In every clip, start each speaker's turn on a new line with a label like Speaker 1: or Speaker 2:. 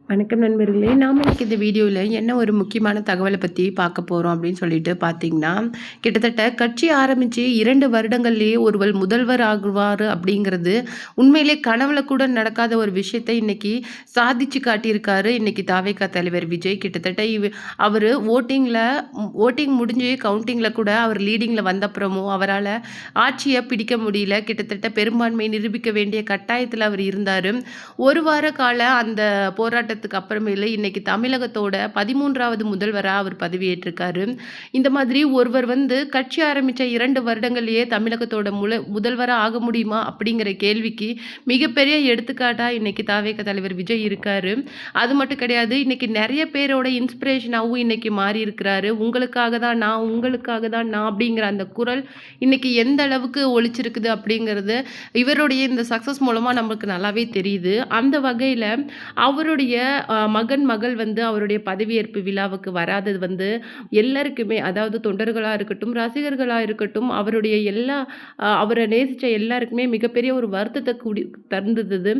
Speaker 1: வணக்கம் நண்பர்களே. நாம இன்னைக்கு இந்த வீடியோவில் என்ன ஒரு முக்கியமான தகவலை பற்றி பார்க்க போகிறோம் அப்படின்னு சொல்லிட்டு பார்த்தீங்கன்னா, கிட்டத்தட்ட கட்சி ஆரம்பித்து 2 வருடங்கள்லேயே ஒருவர் முதல்வர் ஆகுவார் அப்படிங்கிறது உண்மையிலே கனவுல கூட நடக்காத ஒரு விஷயத்தை இன்னைக்கு சாதிச்சு காட்டியிருக்காரு. இன்னைக்கு தாவேகா தலைவர் விஜய் கிட்டத்தட்ட அவர் ஓட்டிங் முடிஞ்சு கவுண்டிங்கில் கூட அவர் லீடிங்கில் வந்தப்புறமும் அவரால் ஆட்சியை பிடிக்க முடியல. கிட்டத்தட்ட பெரும்பான்மை நிரூபிக்க வேண்டிய கட்டாயத்தில் அவர் இருந்தார். ஒரு வார கால அந்த போராட்டத்துக்கு அப்புறமேலு இன்னைக்கு தமிழகத்தோட 13வது முதல்வரா அவர் பதவியேற்றிருக்காரு. இந்த மாதிரி ஒருவர் கட்சி ஆரம்பிச்ச 2 வருடங்கள்லயே தமிழகத்தோட முதல்வரா ஆக முடியுமா அப்படிங்கிற கேள்விக்கு மிகப்பெரிய எடுத்துக்காட்டா இன்னைக்கு தாவேகா தலைவர் விஜய் இருக்காரு. அது மட்டும் கிடையாது, இன்னைக்கு நிறைய பேரோட இன்ஸ்பிரேஷனாவும் இன்னைக்கு மாறி இருக்கிறாரு. உங்களுக்காக தான் நான், உங்களுக்காக தான் நான் அப்படிங்கிற அந்த குரல் இன்னைக்கு எந்த அளவுக்கு ஒலிச்சிருக்குது அப்படிங்கிறது இவருடைய இந்த சக்சஸ் மூலமா நமக்கு நல்லாவே தெரியுது. அந்த வகையில அவருடைய மகள் அவருடைய பதவியேற்பு விழாவுக்கு வராதது எல்லாருக்குமே, அதாவது தொண்டர்களா இருக்கட்டும், ரசிகர்களா இருக்கட்டும், அவருடைய எல்லா அவரை நேசிச்ச எல்லாருக்குமே மிகப்பெரிய ஒரு வருத்தத்தை தந்தது.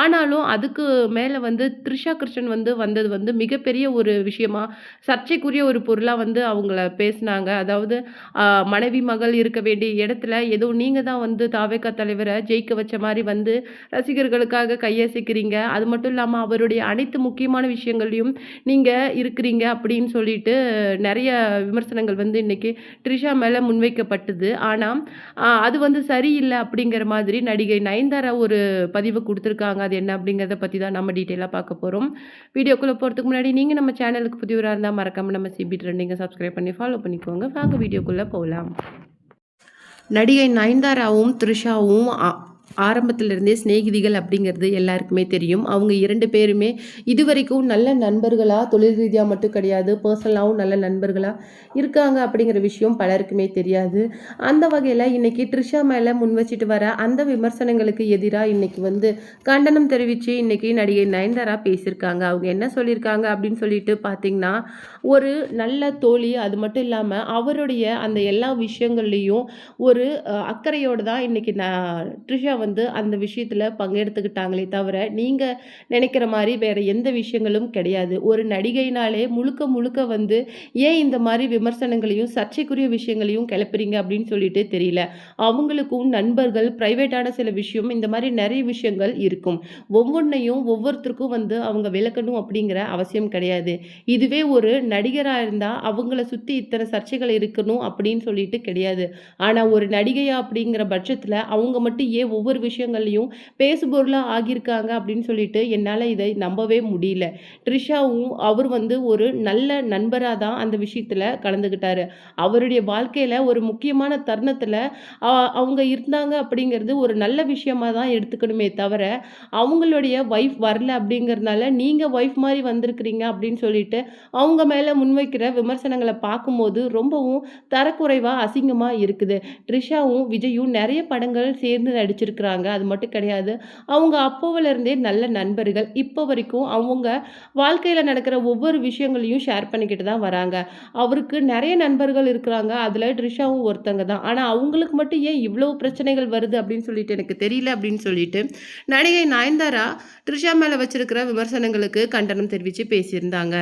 Speaker 1: ஆனாலும் அதுக்கு மேல த்ரிஷா கிருஷ்ணன் வந்தது மிகப்பெரிய ஒரு விஷயமா, சர்ச்சைக்குரிய ஒரு பொருளா அவங்கள பேசினாங்க. அதாவது மனைவி மகள் இருக்க வேண்டிய இடத்துல ஏதோ நீங்க தான் தாவேகா தலைவரை ஜெயிக்க வச்ச மாதிரி ரசிகர்களுக்காக கையசைக்கிறீங்க, அது மட்டும் இல்லாம அவருடைய அனைத்து முக்கியமான விஷயங்கள்லையும் நீங்க இருக்கிறீங்க அப்படின்னு சொல்லிட்டு நிறைய விமர்சனங்கள் இன்னைக்கு ட்ரிஷா மேல முன்வைக்கப்பட்டது. ஆனா அது சரியில்லை அப்படிங்கிற மாதிரி நடிகை நயன்தாரா ஒரு பதிவு கொடுத்துருக்காங்க. அது என்ன அப்படிங்கிறத பத்தி தான் நம்ம டீட்டெயிலாக பார்க்க போறோம். வீடியோக்குள்ள போறதுக்கு முன்னாடி நீங்க நம்ம சேனலுக்கு புதியவராக இருந்தால் மறக்காம நம்ம சிபி ட்ரெண்டிங்கை சப்ஸ்கிரைப் பண்ணி ஃபாலோ பண்ணிக்கோங்க. வாங்க வீடியோக்குள்ள போகலாம். நடிகை நயன்தாராவும் த்ரிஷாவும் ஆரம்பத்திலிருந்தே சிநேகிதிகள் அப்படிங்கிறது எல்லாருக்குமே தெரியும். அவங்க 2 பேருமே இதுவரைக்கும் நல்ல நண்பர்களாக, தொழில் ரீதியாக மட்டும் கிடையாது, பர்சனலாகவும் நல்ல நண்பர்களாக இருக்காங்க அப்படிங்கிற விஷயம் பலருக்குமே தெரியாது. அந்த வகையில் இன்னைக்கு ட்ரிஷா மேலே முன் வச்சுட்டு வர அந்த விமர்சனங்களுக்கு எதிராக இன்னைக்கு கண்டனம் தெரிவித்து இன்னைக்கு நடிகை நயன்தாரா பேசியிருக்காங்க. அவங்க என்ன சொல்லியிருக்காங்க அப்படின்னு சொல்லிட்டு பார்த்தீங்கன்னா, ஒரு நல்ல தோழி, அது மட்டும் இல்லாமல் அவருடைய அந்த எல்லா விஷயங்கள்லேயும் ஒரு அக்கறையோடு தான் இன்னைக்கு ட்ரிஷா அந்த விஷயத்தில் பங்கெடுத்துக்கிட்டாங்களே தவிர நீங்கள் நினைக்கிற மாதிரி வேற எந்த விஷயங்களும் கிடையாது. ஒரு நடிகைனாலே முழுக்க முழுக்க ஏன் இந்த மாதிரி விமர்சனங்களையும் சர்ச்சைக்குரிய விஷயங்களையும் கிளப்புறீங்க அப்படின்னு சொல்லிட்டு தெரியல. அவங்களுக்கும் நண்பர்கள், பிரைவேட்டான சில விஷயம், இந்த மாதிரி நிறைய விஷயங்கள் இருக்கும். ஒவ்வொன்றையும் ஒவ்வொருத்தருக்கும் அவங்க விளக்கணும் அப்படிங்கிற அவசியம் கிடையாது. இதுவே ஒரு நடிகராக இருந்தால் அவங்கள சுற்றி இத்தனை சர்ச்சைகள் இருக்கணும் அப்படின்னு சொல்லிட்டு கிடையாது. ஆனால் ஒரு நடிகையா அப்படிங்கிற பட்சத்தில் அவங்க மட்டும் ஏன் ஒவ்வொரு விஷயங்கள்லையும் பேசுபொருளாக ஆகியிருக்காங்க அப்படின்னு சொல்லிட்டு என்னால் இதை நம்பவே முடியல. ட்ரிஷாவும் அவர் ஒரு நல்ல நண்பராக தான் அந்த விஷயத்தில் கலந்துக்கிட்டாரு. அவருடைய வாழ்க்கையில் ஒரு முக்கியமான தருணத்தில் அவங்க இருந்தாங்க அப்படிங்கிறது ஒரு நல்ல விஷயமா தான் எடுத்துக்கணுமே தவிர, அவங்களுடைய ஒய்ஃப் வரல அப்படிங்கிறதுனால நீங்கள் ஒய்ஃப் மாதிரி வந்திருக்கிறீங்க அப்படின்னு சொல்லிட்டு அவங்க மேலே முன்வைக்கிற விமர்சனங்களை பார்க்கும்போது ரொம்பவும் தரக்குறைவாக அசிங்கமாக இருக்குது. ட்ரிஷாவும் விஜயும் நிறைய படங்கள் சேர்ந்து நடிச்சிருக்கிறாங்க. அது மட்டும் கிடையாது, அவங்க அப்போவிலிருந்தே நல்ல நண்பர்கள். இப்போ வரைக்கும் அவங்க வாழ்க்கையில் நடக்கிற ஒவ்வொரு விஷயங்களையும் ஷேர் பண்ணிக்கிட்டு தான் வராங்க. அவருக்கு நிறைய நண்பர்கள் இருக்கிறாங்க, அதில் ட்ரிஷாவும் ஒருத்தங்க தான். ஆனால் அவங்களுக்கு மட்டும் ஏன் இவ்வளோ பிரச்சனைகள் வருது அப்படின்னு சொல்லிட்டு எனக்கு தெரியல அப்படின்னு சொல்லிட்டு நடிகை நயன்தாரா ட்ரிஷா மேலே வச்சிருக்கிற விமர்சனங்களுக்கு கண்டனம் தெரிவித்து பேசியிருந்தாங்க.